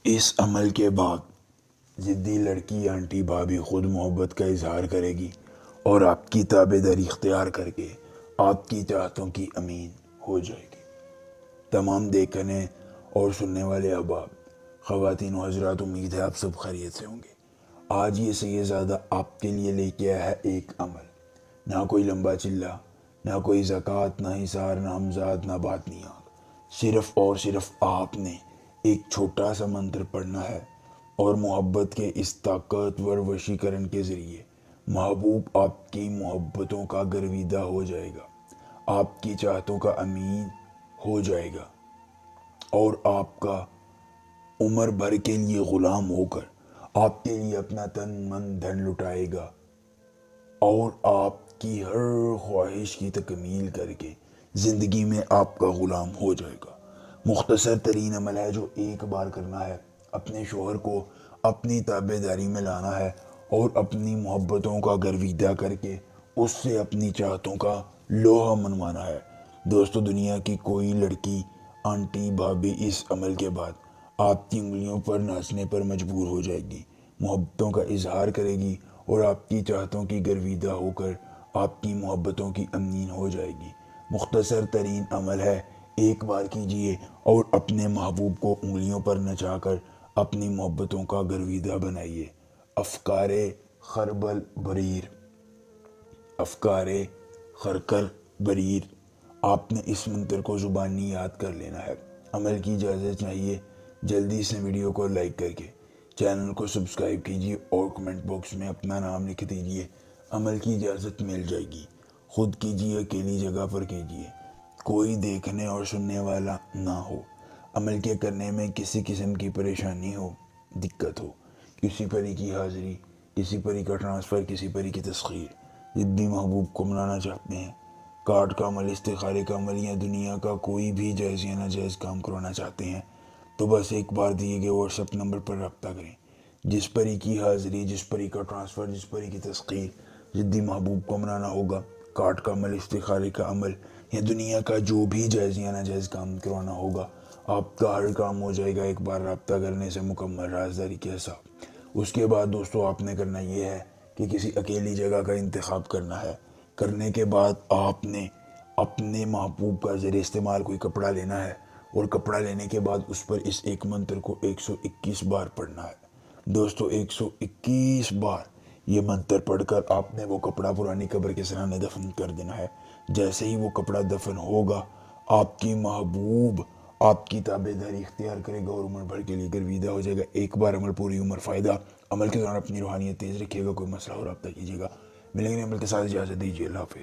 اس عمل کے بعد ضدی لڑکی آنٹی بھابھی خود محبت کا اظہار کرے گی اور آپ کی تابع داری اختیار کر کے آپ کی چاہتوں کی امین ہو جائے گی۔ تمام دیکھنے اور سننے والے احباب، خواتین و حضرات، امید ہے آپ سب خیریت سے ہوں گے۔ آج یہ سید زادہ آپ کے لیے لے کے آیا ہے ایک عمل، نہ کوئی لمبا چلا، نہ کوئی زکوٰۃ، نہ حصار، نہ ہمزاد، نہ باطنی آنکھ، صرف اور صرف آپ نے ایک چھوٹا سا منتر پڑھنا ہے اور محبت کے اس طاقتور وشیکرن کے ذریعے محبوب آپ کی محبتوں کا گرویدہ ہو جائے گا، آپ کی چاہتوں کا امین ہو جائے گا اور آپ کا عمر بھر کے لیے غلام ہو کر آپ کے لیے اپنا تن من دھن لٹائے گا اور آپ کی ہر خواہش کی تکمیل کر کے زندگی میں آپ کا غلام ہو جائے گا۔ مختصر ترین عمل ہے جو ایک بار کرنا ہے، اپنے شوہر کو اپنی تابع داری میں لانا ہے اور اپنی محبتوں کا گرویدہ کر کے اس سے اپنی چاہتوں کا لوہا منوانا ہے۔ دوستو، دنیا کی کوئی لڑکی آنٹی بھابھی اس عمل کے بعد آپ کی انگلیوں پر ناچنے پر مجبور ہو جائے گی، محبتوں کا اظہار کرے گی اور آپ کی چاہتوں کی گرویدہ ہو کر آپ کی محبتوں کی امین ہو جائے گی۔ مختصر ترین عمل ہے، ایک بار کیجئے اور اپنے محبوب کو انگلیوں پر نچا کر اپنی محبتوں کا گرویدہ بنائیے۔ افکار خربل بریر، افکار خرکل بریر، آپ نے اس منتر کو زبانی یاد کر لینا ہے۔ عمل کی اجازت چاہیے، جلدی سے ویڈیو کو لائک کر کے چینل کو سبسکرائب کیجیے اور کمنٹ باکس میں اپنا نام لکھ دیجیے۔ عمل کی اجازت مل جائے گی، خود کیجیے، اکیلی جگہ پر کیجیے، کوئی دیکھنے اور سننے والا نہ ہو۔ عمل کے کرنے میں کسی قسم کی پریشانی ہو، دقت ہو، کسی پری کی حاضری، کسی پری کا ٹرانسفر، کسی پری کی تسخیر، جدی محبوب کو منانا چاہتے ہیں، کارڈ کا عمل، استخارے کا عمل یا دنیا کا کوئی بھی جائز یا ناجائز کام کروانا چاہتے ہیں تو بس ایک بار دیے گئے واٹس ایپ نمبر پر رابطہ کریں۔ جس پری کی حاضری، جس پری کا ٹرانسفر، جس پری کی تسخیر جدی محبوب کو منانا ہوگا، کارڈ کا عمل، استخارے کا عمل یا دنیا کا جو بھی جائز یا ناجائز کام کروانا ہوگا، آپ کا ہر کام ہو جائے گا ایک بار رابطہ کرنے سے مکمل رازداری کے ساتھ۔ اس کے بعد دوستو آپ نے کرنا یہ ہے کہ کسی اکیلی جگہ کا انتخاب کرنا ہے۔ کرنے کے بعد آپ نے اپنے محبوب کا زیر استعمال کوئی کپڑا لینا ہے اور کپڑا لینے کے بعد اس پر اس ایک منتر کو 121 بار پڑھنا ہے۔ دوستو 121 بار یہ منتر پڑھ کر آپ نے وہ کپڑا پرانی قبر کے سرانے دفن کر دینا ہے۔ جیسے ہی وہ کپڑا دفن ہوگا، آپ کی محبوب آپ کی تابع داری اختیار کرے گا اور عمر بھر کے لیے گرویدہ ہو جائے گا۔ ایک بار عمل پوری عمر فائدہ۔ عمل کے دوران اپنی روحانیت تیز رکھیے گا، کوئی مسئلہ ہو رابطہ کیجیے گا۔ ملیں گے عمل کے ساتھ، اجازت دیجیے، اللہ حافظ۔